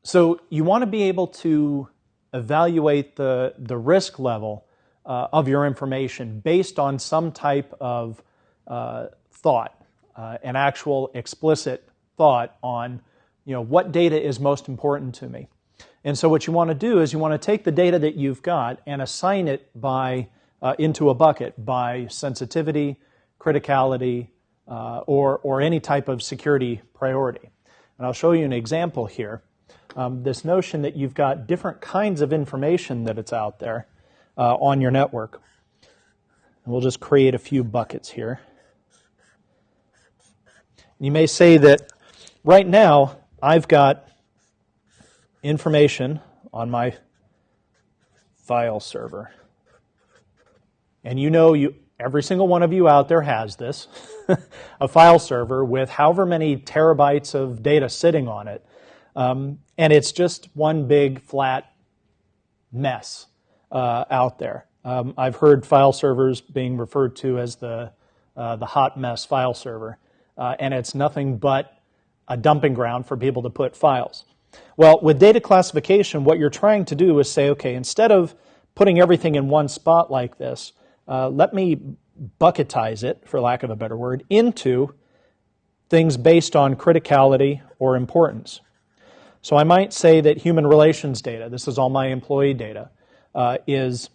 So you want to be able to evaluate the risk level of your information based on some type of thought, an actual explicit thought on what data is most important to me. And so what you want to do is you want to take the data that you've got and assign it into a bucket by sensitivity, criticality, or any type of security priority. And I'll show you an example here. This notion that you've got different kinds of information that it's out there on your network. And we'll just create a few buckets here. You may say that right now I've got information on my file server. And every single one of you out there has this, a file server with however many terabytes of data sitting on it. And it's just one big flat mess out there. I've heard file servers being referred to as the hot mess file server. And it's nothing but a dumping ground for people to put files. Well, with data classification, what you're trying to do is say, okay, instead of putting everything in one spot like this, let me bucketize it, for lack of a better word, into things based on criticality or importance. So I might say that human relations data, this is all my employee data, is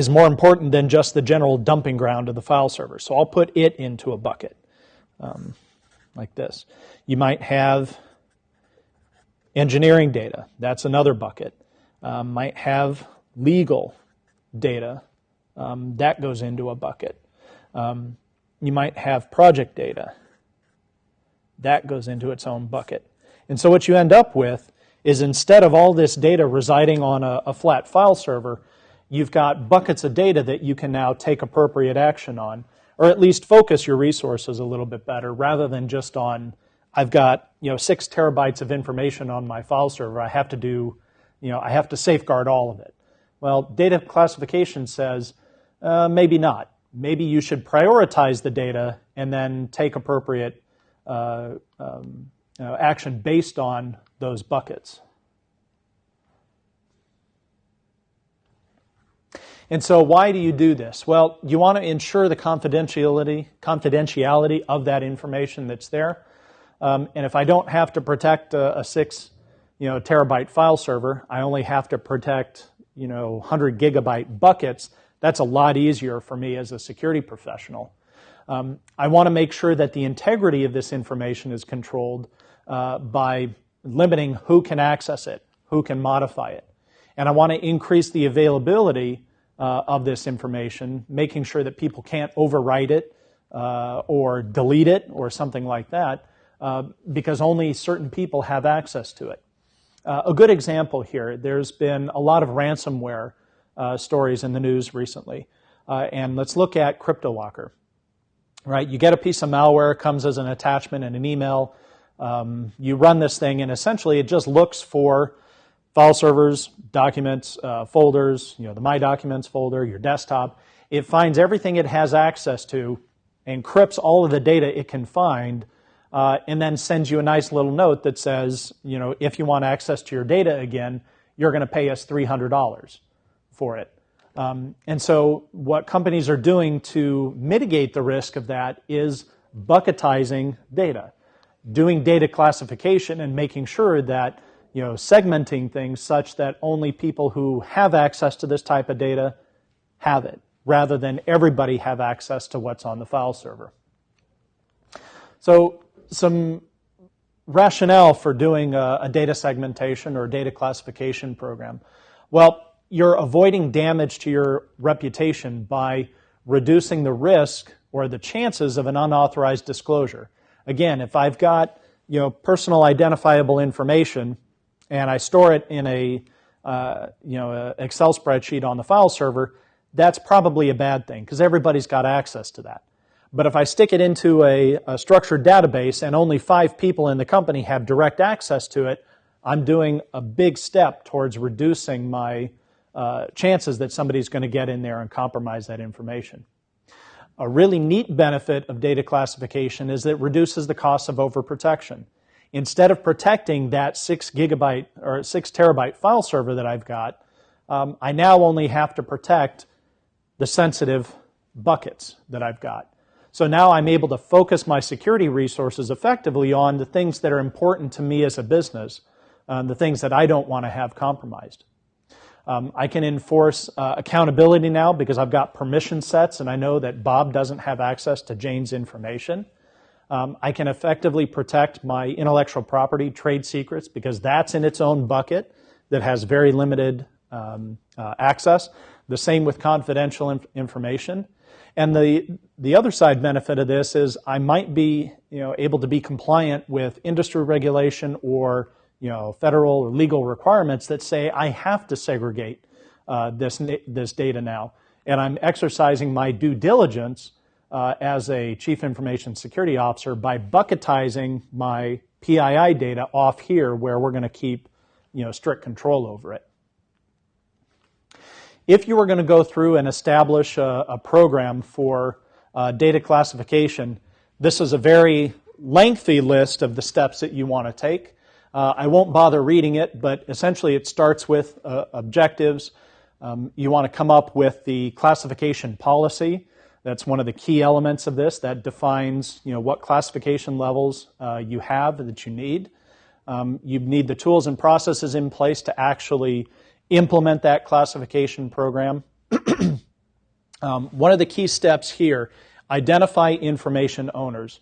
more important than just the general dumping ground of the file server. So I'll put it into a bucket like this. You might have engineering data, that's another bucket. Might have legal data, that goes into a bucket. You might have project data, that goes into its own bucket. And so what you end up with is instead of all this data residing on a flat file server, you've got buckets of data that you can now take appropriate action on, or at least focus your resources a little bit better rather than just on, I've got 6 terabytes of information on my file server. I have to safeguard all of it. Well, data classification says maybe not. Maybe you should prioritize the data and then take appropriate action based on those buckets. And so why do you do this? Well, you want to ensure the confidentiality of that information that's there. And if I don't have to protect a 6 terabyte file server, I only have to protect 100 gigabyte buckets. That's a lot easier for me as a security professional. I want to make sure that the integrity of this information is controlled by limiting who can access it, who can modify it. And I want to increase the availability of this information, making sure that people can't overwrite it or delete it or something like that, because only certain people have access to it. A good example here, there's been a lot of ransomware stories in the news recently. And let's look at CryptoLocker. Right? You get a piece of malware, it comes as an attachment in an email. You run this thing, and essentially it just looks for file servers, documents, folders, the My Documents folder, your desktop. It finds everything it has access to, encrypts all of the data it can find, and then sends you a nice little note that says, if you want access to your data again, you're going to pay us $300 for it. And so what companies are doing to mitigate the risk of that is bucketizing data, doing data classification and making sure that, segmenting things such that only people who have access to this type of data have it, rather than everybody have access to what's on the file server. So some rationale for doing a data segmentation or data classification program. Well, you're avoiding damage to your reputation by reducing the risk or the chances of an unauthorized disclosure. Again, if I've got personal identifiable information and I store it in a Excel spreadsheet on the file server, that's probably a bad thing because everybody's got access to that. But if I stick it into a structured database and only 5 people in the company have direct access to it, I'm doing a big step towards reducing my chances that somebody's going to get in there and compromise that information. A really neat benefit of data classification is that it reduces the cost of overprotection. instead of protecting that 6 gigabyte or 6 terabyte file server that I've got, I now only have to protect the sensitive buckets that I've got. So now I'm able to focus my security resources effectively on the things that are important to me as a business, the things that I don't want to have compromised. I can enforce accountability now because I've got permission sets and I know that Bob doesn't have access to Jane's information. I can effectively protect my intellectual property, trade secrets, because that's in its own bucket that has very limited access. The same with confidential information. And the other side benefit of this is I might be able to be compliant with industry regulation or federal or legal requirements that say I have to segregate this data now. And I'm exercising my due diligence as a Chief Information Security Officer by bucketizing my PII data off here where we're going to keep strict control over it. If you were going to go through and establish a program for data classification, this is a very lengthy list of the steps that you want to take. I won't bother reading it, but essentially it starts with objectives. You want to come up with the classification policy. That's one of the key elements of this that defines what classification levels you have that you need. You need the tools and processes in place to actually implement that classification program. One of the key steps here, identify information owners.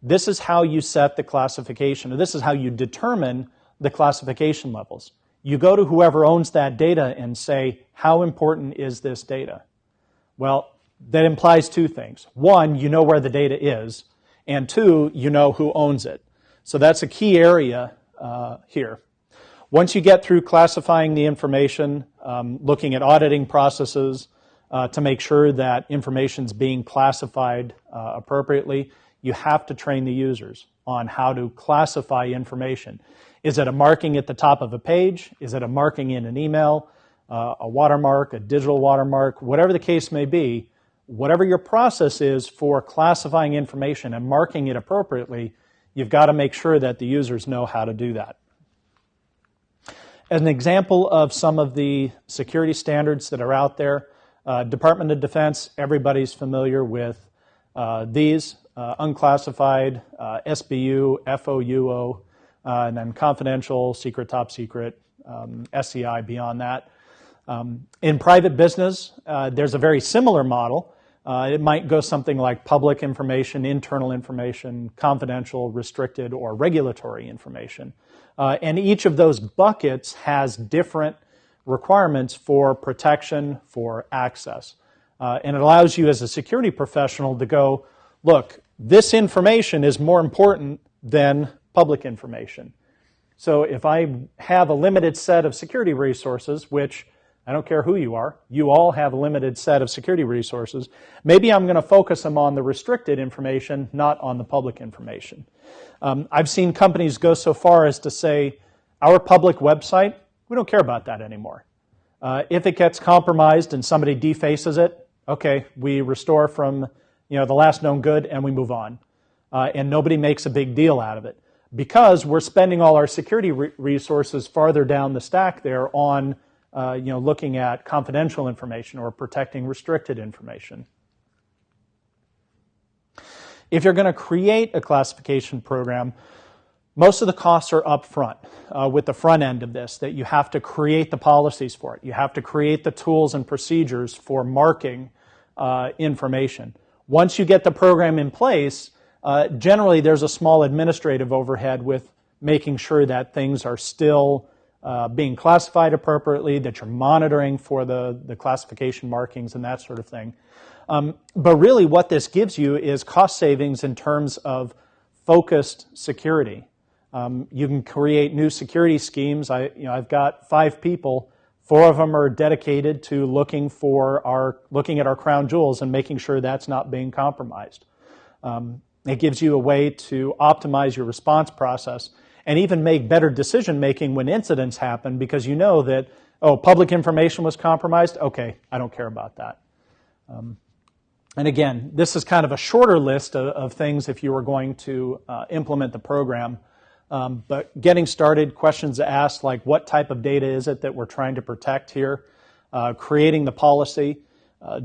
This is how you set the classification, or this is how you determine the classification levels. You go to whoever owns that data and say, how important is this data? Well, that implies two things. One, you know where the data is, and two, you know who owns it. So that's a key area here. Once you get through classifying the information, looking at auditing processes to make sure that information is being classified appropriately, you have to train the users on how to classify information. Is it a marking at the top of a page? Is it a marking in an email, a watermark, a digital watermark? Whatever the case may be, whatever your process is for classifying information and marking it appropriately, you've got to make sure that the users know how to do that. As an example of some of the security standards that are out there, Department of Defense, everybody's familiar with these, unclassified, SBU, FOUO, and then confidential, secret, top secret, SCI beyond that. In private business, there's a very similar model. It might go something like public information, internal information, confidential, restricted, or regulatory information. And each of those buckets has different requirements for protection, for access. And it allows you as a security professional to go, look, this information is more important than public information. So if I have a limited set of security resources, which I don't care who you are, you all have a limited set of security resources, maybe I'm going to focus them on the restricted information, not on the public information. I've seen companies go so far as to say, our public website, we don't care about that anymore. If it gets compromised and somebody defaces it, okay, we restore from the last known good and we move on. And nobody makes a big deal out of it. Because we're spending all our security resources farther down the stack there on looking at confidential information or protecting restricted information. If you're going to create a classification program, most of the costs are up front with the front end of this, that you have to create the policies for it. You have to create the tools and procedures for marking information. Once you get the program in place, generally there's a small administrative overhead with making sure that things are still being classified appropriately, that you're monitoring for the classification markings and that sort of thing. But really what this gives you is cost savings in terms of focused security. You can create new security schemes. I've got 5 people. 4 of them are dedicated to looking at our crown jewels and making sure that's not being compromised. It gives you a way to optimize your response process and even make better decision making when incidents happen, because you know that, public information was compromised. Okay, I don't care about that. And again, this is kind of a shorter list of things if you were going to implement the program. But getting started, questions asked like what type of data is it that we're trying to protect here, creating the policy,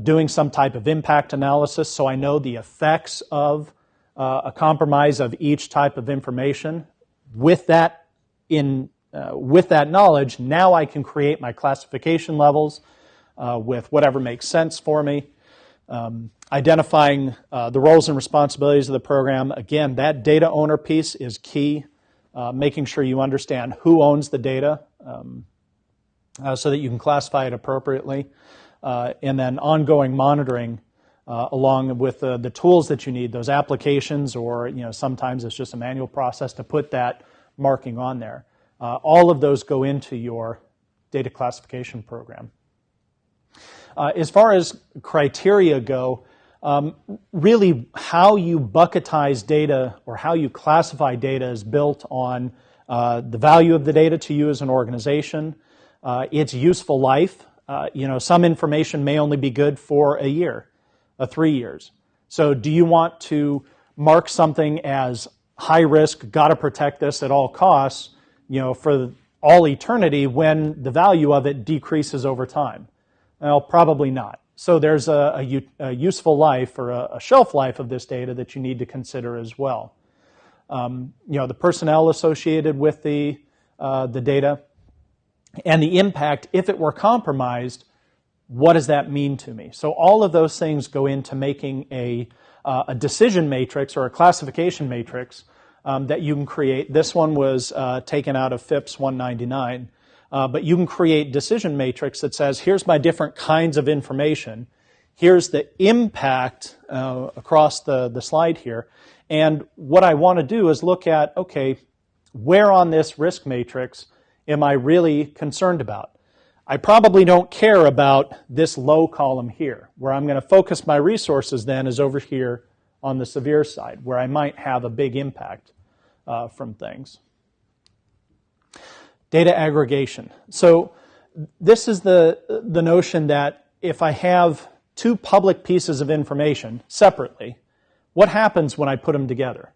doing some type of impact analysis so I know the effects of a compromise of each type of information. With that knowledge, now I can create my classification levels with whatever makes sense for me. Identifying the roles and responsibilities of the program. Again, that data owner piece is key. Making sure you understand who owns the data so that you can classify it appropriately. And then ongoing monitoring along with the tools that you need, those applications, or sometimes it's just a manual process to put that marking on there. All of those go into your data classification program. As far as criteria go, really how you bucketize data or how you classify data is built on the value of the data to you as an organization, its useful life. Some information may only be good for a year, 3 years. So do you want to mark something as high risk, got to protect this at all costs, for all eternity when the value of it decreases over time? Well, probably not. So there's a useful life or a shelf life of this data that you need to consider as well. The personnel associated with the data and the impact, if it were compromised, what does that mean to me? So all of those things go into making a decision matrix or a classification matrix that you can create. This one was taken out of FIPS 199. But you can create decision matrix that says, here's my different kinds of information. Here's the impact across the slide here. And what I want to do is look at, okay, where on this risk matrix am I really concerned about? I probably don't care about this low column here. Where I'm going to focus my resources then is over here on the severe side, where I might have a big impact from things. Data aggregation. So this is the notion that if I have two public pieces of information separately, what happens when I put them together?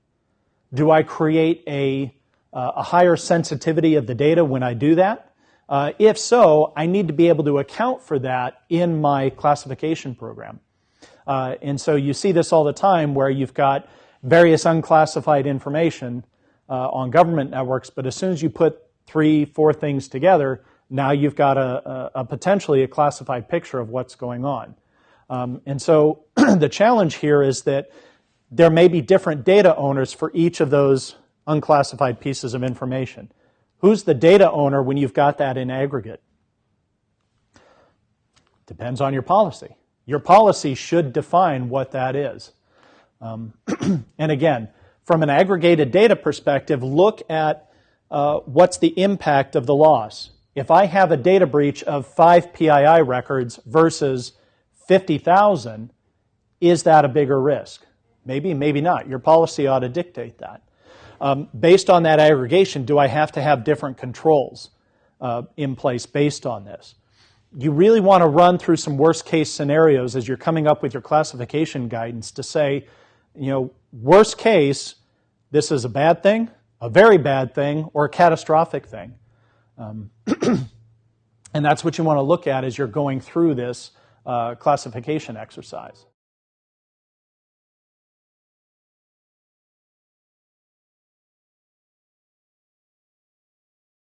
Do I create a higher sensitivity of the data when I do that? If so, I need to be able to account for that in my classification program. And so you see this all the time where you've got various unclassified information on government networks, but as soon as you put 3-4 things together, now you've got a potentially a classified picture of what's going on. And so the challenge here is that there may be different data owners for each of those unclassified pieces of information. Who's the data owner when you've got that in aggregate? Depends on your policy. Your policy should define what that is. And again, from an aggregated data perspective, look at what's the impact of the loss. If I have a data breach of 5 PII records versus 50,000, is that a bigger risk? Maybe, maybe not. Your policy ought to dictate that. Based on that aggregation, do I have to have different controls in place based on this? You really want to run through some worst case scenarios as you're coming up with your classification guidance to say, worst case, this is a bad thing, a very bad thing, or a catastrophic thing. And that's what you want to look at as you're going through this classification exercise.